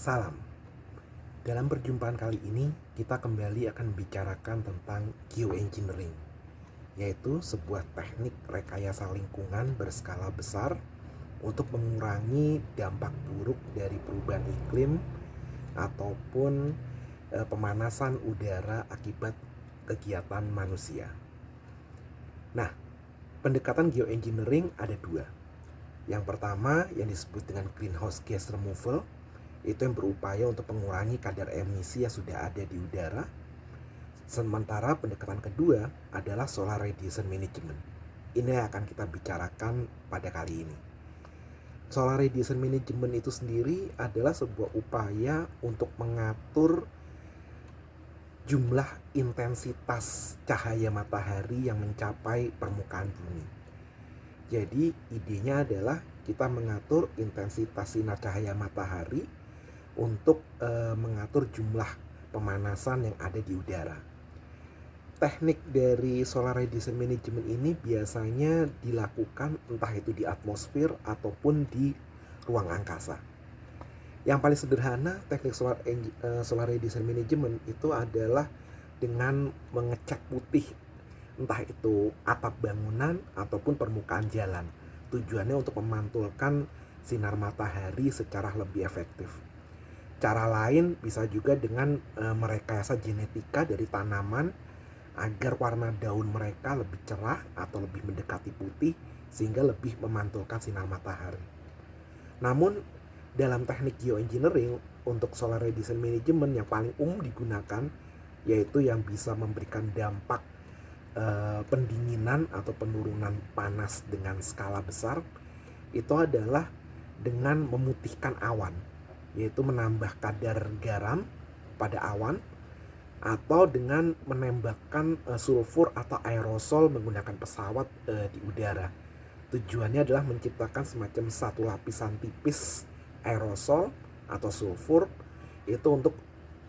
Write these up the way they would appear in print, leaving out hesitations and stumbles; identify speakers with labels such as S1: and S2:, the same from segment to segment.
S1: Salam. Dalam perjumpaan kali ini, kita kembali akan membicarakan tentang geoengineering, yaitu sebuah teknik rekayasa lingkungan berskala besar untuk mengurangi dampak buruk dari perubahan iklim ataupun pemanasan udara akibat kegiatan manusia. Nah, pendekatan geoengineering ada dua. Yang pertama yang disebut dengan greenhouse gas removal, itu yang berupaya untuk mengurangi kadar emisi yang sudah ada di udara. Sementara pendekatan kedua adalah solar radiation management. Ini yang akan kita bicarakan pada kali ini. Solar radiation management itu sendiri adalah sebuah upaya untuk mengatur jumlah intensitas cahaya matahari yang mencapai permukaan bumi. Jadi idenya adalah kita mengatur intensitas sinar cahaya matahari untuk mengatur jumlah pemanasan yang ada di udara. Teknik dari solar radiation management ini biasanya dilakukan entah itu di atmosfer ataupun di ruang angkasa. Yang paling sederhana teknik solar radiation management itu adalah dengan mengecat putih entah itu atap bangunan ataupun permukaan jalan. Tujuannya untuk memantulkan sinar matahari secara lebih efektif. Cara lain bisa juga dengan merekayasa genetika dari tanaman agar warna daun mereka lebih cerah atau lebih mendekati putih sehingga lebih memantulkan sinar matahari. Namun dalam teknik geoengineering untuk solar radiation management yang paling umum digunakan yaitu yang bisa memberikan dampak pendinginan atau penurunan panas dengan skala besar, itu adalah dengan memutihkan awan, yaitu menambah kadar garam pada awan atau dengan menembakkan sulfur atau aerosol menggunakan pesawat di udara. Tujuannya adalah menciptakan semacam satu lapisan tipis aerosol atau sulfur itu untuk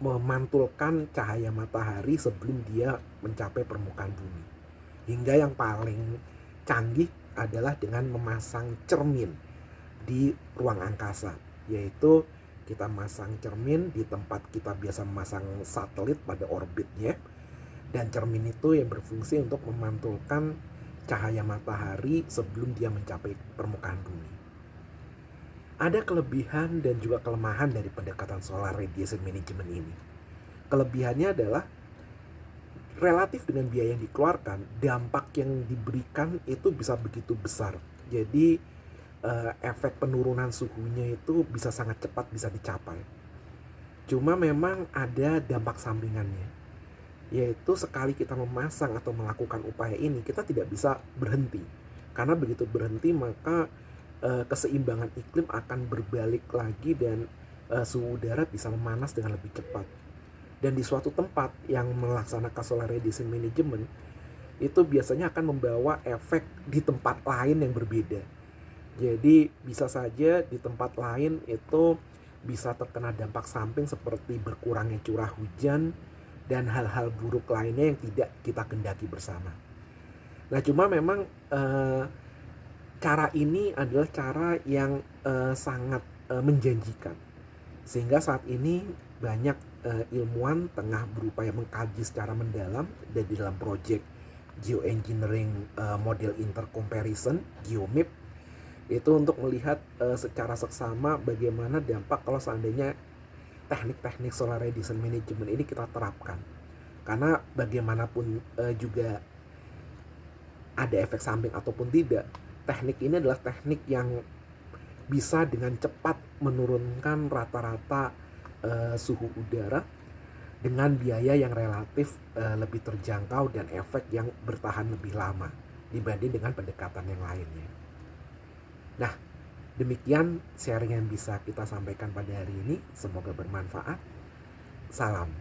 S1: memantulkan cahaya matahari sebelum dia mencapai permukaan bumi. Hingga yang paling canggih adalah dengan memasang cermin di ruang angkasa, yaitu kita masang cermin di tempat kita biasa memasang satelit pada orbitnya, dan cermin itu yang berfungsi untuk memantulkan cahaya matahari sebelum dia mencapai permukaan bumi. Ada kelebihan dan juga kelemahan dari pendekatan solar radiation management ini. Kelebihannya adalah relatif dengan biaya yang dikeluarkan, dampak yang diberikan itu bisa begitu besar. Jadi efek penurunan suhunya itu bisa sangat cepat bisa dicapai. Cuma memang ada dampak sampingannya, yaitu sekali kita memasang atau melakukan upaya ini, kita tidak bisa berhenti. Karena begitu berhenti maka keseimbangan iklim akan berbalik lagi dan suhu udara bisa memanas dengan lebih cepat. Dan di suatu tempat yang melaksanakan solar radiation management itu biasanya akan membawa efek di tempat lain yang berbeda. Jadi bisa saja di tempat lain itu bisa terkena dampak samping seperti berkurangnya curah hujan dan hal-hal buruk lainnya yang tidak kita kendaki bersama. Nah cuma memang cara ini adalah cara yang sangat menjanjikan, sehingga saat ini banyak ilmuwan tengah berupaya mengkaji secara mendalam dan di dalam proyek geoengineering model intercomparison (GeoMIP) itu untuk melihat secara seksama bagaimana dampak kalau seandainya teknik-teknik solar radiation management ini kita terapkan. Karena bagaimanapun juga ada efek samping ataupun tidak, teknik ini adalah teknik yang bisa dengan cepat menurunkan rata-rata suhu udara dengan biaya yang relatif lebih terjangkau dan efek yang bertahan lebih lama dibanding dengan pendekatan yang lainnya. Nah, demikian sharing yang bisa kita sampaikan pada hari ini. Semoga bermanfaat. Salam.